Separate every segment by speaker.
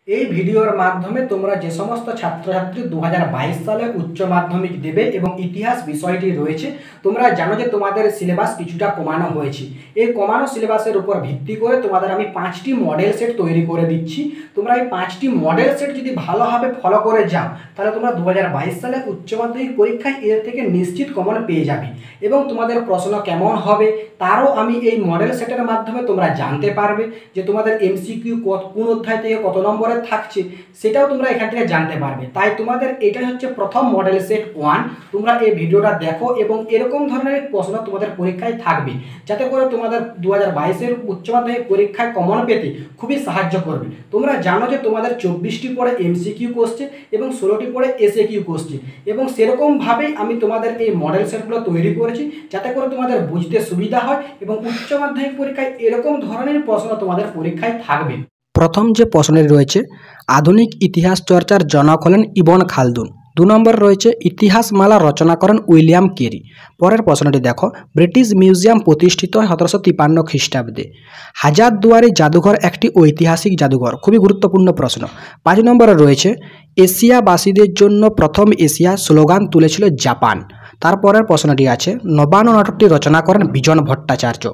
Speaker 1: এই ভিডিওর মাধ্যমে তোমরা যে সমস্ত ছাত্রছাত্রী 2022 সালে উচ্চ মাধ্যমিক দেবে এবং ইতিহাস বিষয়টি রয়েছে, তোমরা জানো যে তোমাদের সিলেবাস কিছুটা কমানো হয়েছে। এই কমানো সিলেবাসের উপর ভিত্তি করে তোমাদের আমি 5টি মডেল সেট তৈরি করে দিচ্ছি। তোমরা এই 5টি মডেল সেট যদি ভালোভাবে ফলো করে যাও, তাহলে তোমরা 2022 সালে উচ্চ মাধ্যমিক পরীক্ষায় এর থেকে নিশ্চিত কমন পেয়ে যাবে। এবং তোমাদের প্রশ্ন কেমন হবে তারও আমি এই মডেল সেটের মাধ্যমে তোমরা জানতে পারবে যে তোমাদের এমসিকিউ কোন অধ্যায় থেকে কত নম্বরে থাকছে, সেটাও তোমরা এখান থেকে জানতে পারবে। তাই তোমাদের এটা হচ্ছে প্রথম মডেল সেট 1। তোমরা এই ভিডিওটা দেখো এবং এরকম ধরনের প্রশ্ন তোমাদের পরীক্ষায় থাকবে, যাতে করে তোমাদের 2022-এর উচ্চ মাধ্যমিক পরীক্ষায় কমন পেতে খুবই সাহায্য করবে। তোমরা জানো যে তোমাদের 24টি পরে এমসিকিউ কোশ্চেন এবং 16টি পরে এসএকিউ কোশ্চেন, এবং সেরকমভাবেই আমি তোমাদের এই মডেল সেটগুলো তৈরি করেছি যাতে করে তোমাদের বুঝতে সুবিধা হয় এবং উচ্চ মাধ্যমিক পরীক্ষায় এরকম ধরনের প্রশ্ন তোমাদের পরীক্ষায় থাকবে। প্রথম যে প্রশ্নটি রয়েছে, আধুনিক ইতিহাস চর্চার জনক হলেন ইবন খালদুন। 2 নম্বর রয়েছে, ইতিহাসমালা রচনা করেন উইলিয়াম কেরি। পরের প্রশ্নটি দেখো, ব্রিটিশ মিউজিয়াম প্রতিষ্ঠিত হয় 1753 খ্রিস্টাব্দে। হাজারদুয়ারি জাদুঘর একটি ঐতিহাসিক জাদুঘর। খুবই গুরুত্বপূর্ণ প্রশ্ন। 5 নম্বরে রয়েছে, এশিয়াবাসীদের জন্য প্রথম এশিয়া স্লোগান তুলেছিল জাপান। তারপরের প্রশ্নটি আছে, নবান্ন নাটকটি রচনা করেন বিজন ভট্টাচার্য।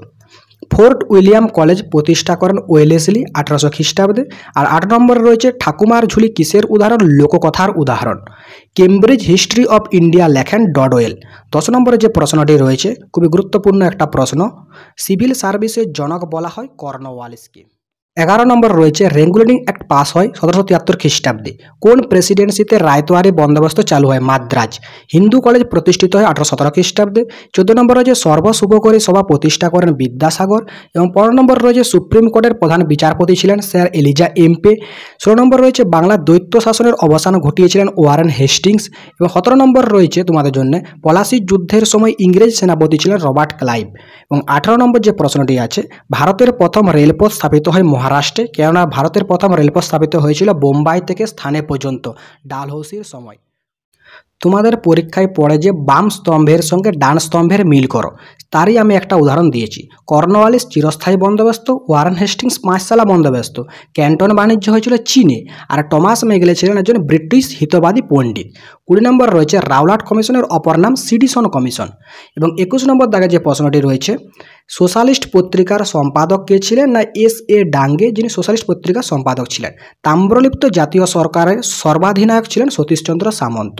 Speaker 1: ফোর্ট উইলিয়াম কলেজ প্রতিষ্ঠা করেন ওয়েলেসলি 1800 খ্রিস্টাব্দে। আর 8 নম্বরে রয়েছে, ঠাকুমার ঝুলি কিসের উদাহরণ? লোককথার উদাহরণ। কেমব্রিজ হিস্ট্রি অফ ইন্ডিয়া লেখেন ডডওয়েল। 10 নম্বরে যে প্রশ্নটি রয়েছে, খুবই গুরুত্বপূর্ণ একটা প্রশ্ন, সিভিল সার্ভিসের জনক বলা হয় কর্নওয়ালিসকে। 11 নম্বর রয়েছে, রেগুলেটিং অ্যাক্ট পাস হয় 1773 খ্রিস্টাব্দে। কোন প্রেসিডেন্সিতে রায়তোয়ারি বন্দোবস্ত চালু হয়? মাদ্রাজ। হিন্দু কলেজ প্রতিষ্ঠিত হয় 1817 খ্রিস্টাব্দে। 14 নম্বর রয়েছে, সর্বশুভকরী সভা প্রতিষ্ঠা করেন বিদ্যাসাগর। এবং 15 নম্বর রয়েছে, সুপ্রিম কোর্টের প্রধান বিচারপতি ছিলেন স্যার এলিজা এমপে। 16 নম্বর রয়েছে, বাংলার দ্বৈত শাসনের অবসান ঘটিয়েছিলেন ওয়ারেন হেস্টিংস। এবং 17 নম্বর রয়েছে তোমাদের জন্য, পলাশির যুদ্ধের সময় ইংরেজ সেনাপতি ছিলেন রবার্ট ক্লাইভ। এবং 18 নম্বর যে প্রশ্নটি আছে, ভারতের প্রথম রেলপথ স্থাপিত হয় মহারাষ্ট্রে, কেননা ভারতের প্রথম রেলপথ স্থাপিত হয়েছিল বোম্বাই থেকে স্থানে পর্যন্ত ডালহৌসির সময়। তোমাদের পরীক্ষায় পড়ে যে বাম স্তম্ভের সঙ্গে ডান স্তম্ভের মিল করো, তারই আমি একটা উদাহরণ দিয়েছি। কর্নওয়ালিস চিরস্থায়ী বন্দোবস্ত, ওয়ারেন হেস্টিংস 5 সালা বন্দোবস্ত, ক্যান্টন বাণিজ্য হয়েছিল চীনে, আর টমাস মেগলে ছিলেন একজন ব্রিটিশ হিতবাদী পণ্ডিত। 20 নম্বর রয়েছে, রাওলাট কমিশনের অপর নাম সিডিসন কমিশন। এবং 21 নম্বর দাগে যে প্রশ্নটি রয়েছে, সোশ্যালিস্ট পত্রিকার সম্পাদক কে ছিলেন? না এস.এ. ডাঙ্গে, যিনি সোশ্যালিস্ট পত্রিকার সম্পাদক ছিলেন। তাম্রলিপ্ত জাতীয় সরকারের সর্বাধিনায়ক ছিলেন সতীশচন্দ্র সামন্ত।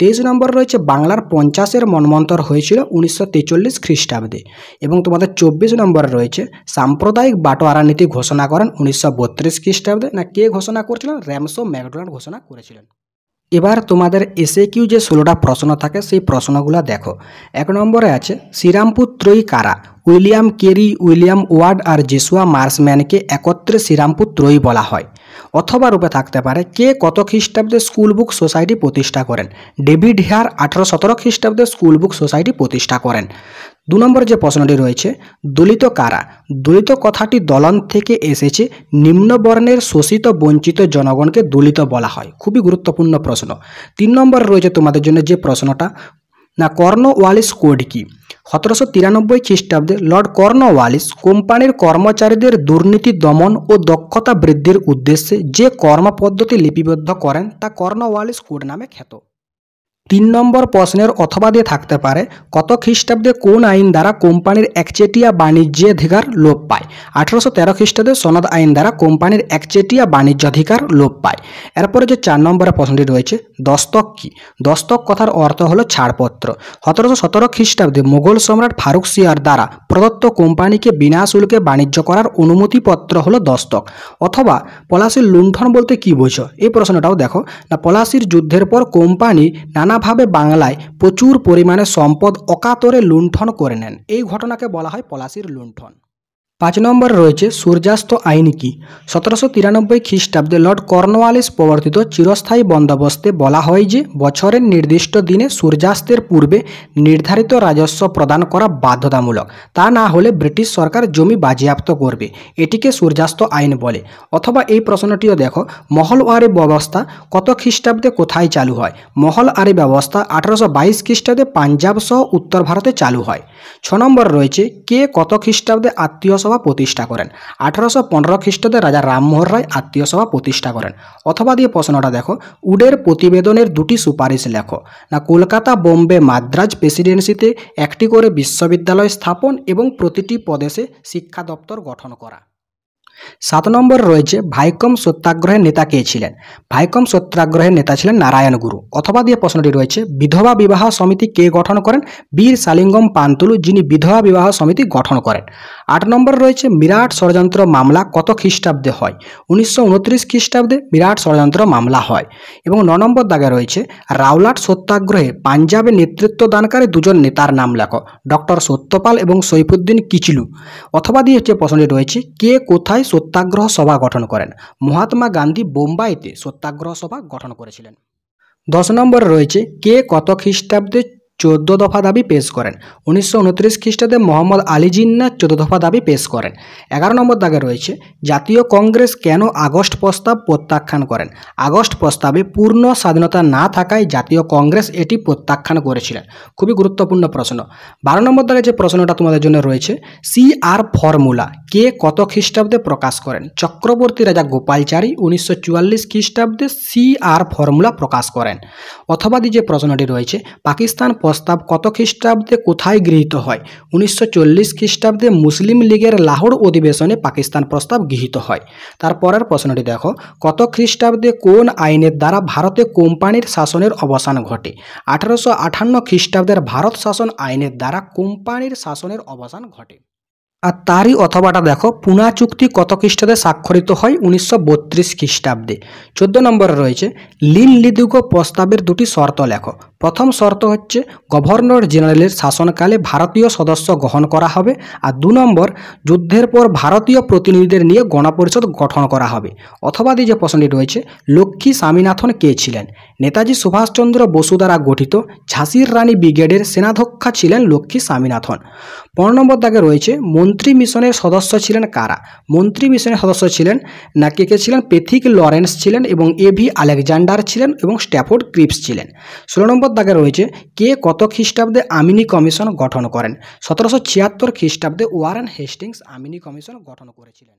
Speaker 1: 23 নম্বর রয়েছে, বাংলার 50-এর মন্বন্তর হয়েছিল 1943 খ্রিস্টাব্দে। এবং তোমাদের 24 নম্বরে রয়েছে, সাম্প্রদায়িক বাটোয়ারা নীতি ঘোষণা করেন 1932 খ্রিস্টাব্দে। না কে ঘোষণা করেছিলেন? র্যামসো ম্যাকডোনাল্ড ঘোষণা করেছিলেন। এবার তোমাদের এসএকিউ যে 16টা প্রশ্ন থাকে, সেই প্রশ্নগুলো দেখো। 1 নম্বরে আছে, শ্রীরামপুর ত্রয়ী কারা? উইলিয়াম কেরি, উইলিয়াম ওয়ার্ড আর জেসুয়া মার্সম্যানকে একত্রে শ্রীরামপুর ত্রয়ী বলা হয়। অথবা রূপে থাকতে পারে, কে কত খ্রিস্টাব্দে স্কুল বুক সোসাইটি প্রতিষ্ঠা করেন? ডেভিড হেয়ার 1817 খ্রিস্টাব্দে স্কুল বুক সোসাইটি প্রতিষ্ঠা করেন। 2 নম্বরে যে প্রশ্নটি রয়েছে, দলিত কারা? দলিত কথাটি দলন থেকে এসেছে, নিম্নবর্ণের শোষিত বঞ্চিত জনগণকে দলিত বলা হয়। খুবই গুরুত্বপূর্ণ প্রশ্ন। 3 নম্বর রয়েছে তোমাদের জন্য যে প্রশ্নটা, না কর্নওয়ালিস কোড কি? 1793 খ্রিস্টাব্দে লর্ড কর্নওয়ালিস কোম্পানির কর্মচারীদের দুর্নীতি দমন ও দক্ষতা বৃদ্ধির উদ্দেশ্যে যে কর্মপদ্ধতি লিপিবদ্ধ করেন তা কর্নওয়ালিস কোড নামে খ্যাত। 3 নম্বর প্রশ্নের অথবা দিয়ে থাকতে পারে, কত খ্রিস্টাব্দে কোন আইন দ্বারা কোম্পানির একচেটিয়া বাণিজ্যাধিকার লোপ পায়? 1813 খ্রিস্টাব্দে সনদ আইন দ্বারা কোম্পানির একচেটিয়া বাণিজ্যাধিকার লোপ পায়। এরপরে যে 4 নম্বরের প্রশ্নটি রয়েছে, দস্তক কি? দস্তক কথার অর্থ হলো ছাড়পত্র। 1717 খ্রিস্টাব্দে মুঘল সম্রাট ফারুক সিয়ার দ্বারা প্রদত্ত কোম্পানিকে বিনা শুল্কে বাণিজ্য করার অনুমতিপত্র হলো দস্তক। অথবা পলাশির লুণ্ঠন বলতে কি বোঝো? এই প্রশ্নটাও দেখো। না পলাশির যুদ্ধের পর কোম্পানি নানাভাবে বাংলায় প্রচুর পরিমাণে সম্পদ অকাতরে লুণ্ঠন করে নেন, এই ঘটনাকে বলা হয় পলাশির লুণ্ঠন। 5 নম্বর রয়েছে, সূর্যাস্ত আইন কি? 1793 খ্রিস্টাব্দে লর্ড কর্নওয়ালিস প্রবর্তিত চিরস্থায়ী বন্দোবস্তে বলা হয় যে বছরের নির্দিষ্ট দিনে সূর্যাস্তের পূর্বে নির্ধারিত রাজস্ব প্রদান করা বাধ্যতামূলক, তা না হলে ব্রিটিশ সরকার জমি বাজেয়াপ্ত করবে। এটিকে সূর্যাস্ত আইন বলে। অথবা এই প্রশ্নটিও দেখো, মহলওয়ারি ব্যবস্থা কত খ্রিস্টাব্দে কোথায় চালু হয়? মহলওয়ারি ব্যবস্থা 1822 খ্রিস্টাব্দে পাঞ্জাব সহ উত্তর ভারতে চালু হয়। 6 নম্বর রয়েছে, কে কত খ্রিস্টাব্দে আত্মীয় সভা প্রতিষ্ঠা করেন? 1815 খ্রিস্টাব্দে রাজা রামমোহন রায় আত্মীয় সভা প্রতিষ্ঠা করেন। অথবা দিয়ে প্রশ্নটা দেখো, উডের প্রতিবেদনের দুটি সুপারিশ লেখো। না কলকাতা, বোম্বে, মাদ্রাজ প্রেসিডেন্সিতে একটি করে বিশ্ববিদ্যালয় স্থাপন এবং প্রতিটি প্রদেশে শিক্ষা দপ্তর গঠন করা। 7 নম্বর রয়েছে ভাইকম সত্যাগ্রহের নেতা কে ছিলেন? ভাইকম সত্যাগ্রহের নেতা ছিলেন নারায়ণ গুরু। অথবা দিয়ে প্রশ্নটি রয়েছে বিধবা বিবাহ সমিতি কে গঠন করেন? বীর শালিঙ্গম পান্তুলু, যিনি বিধবা বিবাহ সমিতি গঠন করেন। 8 নম্বর রয়েছে বিরাট ষড়যন্ত্র মামলা কত খ্রিস্টাব্দে হয়? 1929 খ্রিস্টাব্দে বিরাট ষড়যন্ত্র মামলা হয়। এবং 9 নম্বর দাগে রয়েছে রাওলাট সত্যাগ্রহে পাঞ্জাবে নেতৃত্ব দানকারী দুজন নেতার নাম লেখো। ডক্টর সত্যপাল এবং সৈফুদ্দিন কিচলু। অথবা দিয়ে যে প্রশ্নটি রয়েছে কে কোথায় সত্যাগ্রহ সভা গঠন করেন? মহাত্মা গান্ধী বোম্বাইতে সত্যাগ্রহ সভা গঠন করেছিলেন। 10 নম্বর রয়েছে কে কত খ্রিস্টাব্দে 14 দফা দাবি পেশ করেন? 1929 খ্রিস্টাব্দে মোহাম্মদ আলী জিন্নাহ 14 দফা দাবি পেশ করেন। 11 নম্বর দাগে রয়েছে জাতীয় কংগ্রেস কেন আগস্ট প্রস্তাব প্রত্যাখ্যান করেন? আগস্ট প্রস্তাবে পূর্ণ স্বাধীনতা না থাকায় জাতীয় কংগ্রেস এটি প্রত্যাখ্যান করেছিলেন। খুবই গুরুত্বপূর্ণ প্রশ্ন। 12 নম্বর দাগে যে প্রশ্নটা তোমাদের জন্য রয়েছে CR ফর্মুলা কে কত খ্রিস্টাব্দে প্রকাশ করেন? চক্রবর্তী রাজা গোপালচারী 1944 খ্রিস্টাব্দে CR ফর্মুলা প্রকাশ করেন। অথবা যে প্রশ্নটি রয়েছে পাকিস্তান প্রস্তাব কত খ্রিস্টাব্দে কোথায় গৃহীত হয়? 1940 খ্রিস্টাব্দে মুসলিম লীগের লাহোর অধিবেশনে পাকিস্তান প্রস্তাব গৃহীত হয়। তারপরের প্রশ্নটি দেখো কত খ্রিস্টাব্দে কোন আইনের দ্বারা ভারতে কোম্পানির শাসনের অবসান ঘটে? 1858 খ্রিস্টাব্দের ভারত শাসন আইনের দ্বারা কোম্পানির শাসনের অবসান ঘটে। আর তারই অথবাটা দেখো পুনা চুক্তি কত খ্রিস্টাব্দে স্বাক্ষরিত হয়? 1932 খ্রিস্টাব্দে। 14 নম্বরে রয়েছে লিন লিদুগো প্রস্তাবের দুটি শর্ত লেখো। প্রথম শর্ত হচ্ছে গভর্নর জেনারেলের শাসনকালে ভারতীয় সদস্য গ্রহণ করা হবে। আর 2 নম্বর যুদ্ধের পর ভারতীয় প্রতিনিধিদের নিয়ে গণপরিষদ গঠন করা হবে। অথবা যে প্রশ্নটি রয়েছে লক্ষ্মী স্বামীনাথন কে ছিলেন? নেতাজি সুভাষচন্দ্র বসু দ্বারা গঠিত ঝাঁসির রানী ব্রিগেডের সেনাধ্যক্ষা ছিলেন লক্ষ্মী স্বামীনাথন। 15 নম্বর দাগে রয়েছে মন্ত্রী মিশনের সদস্য ছিলেন কারা? মন্ত্রী মিশনের সদস্য ছিলেন না কে ছিলেন? পেথিক লরেন্স ছিলেন এবং AV আলেকজান্ডার ছিলেন এবং স্ট্যাফোর্ড ক্রিপস ছিলেন। 16 নম্বর দাগে রয়েছে কে কত খ্রিস্টাব্দে আমিনি কমিশন গঠন করেন? 1776 খ্রিস্টাব্দে ওয়ারেন হেস্টিংস আমিনি কমিশন গঠন করেছিলেন।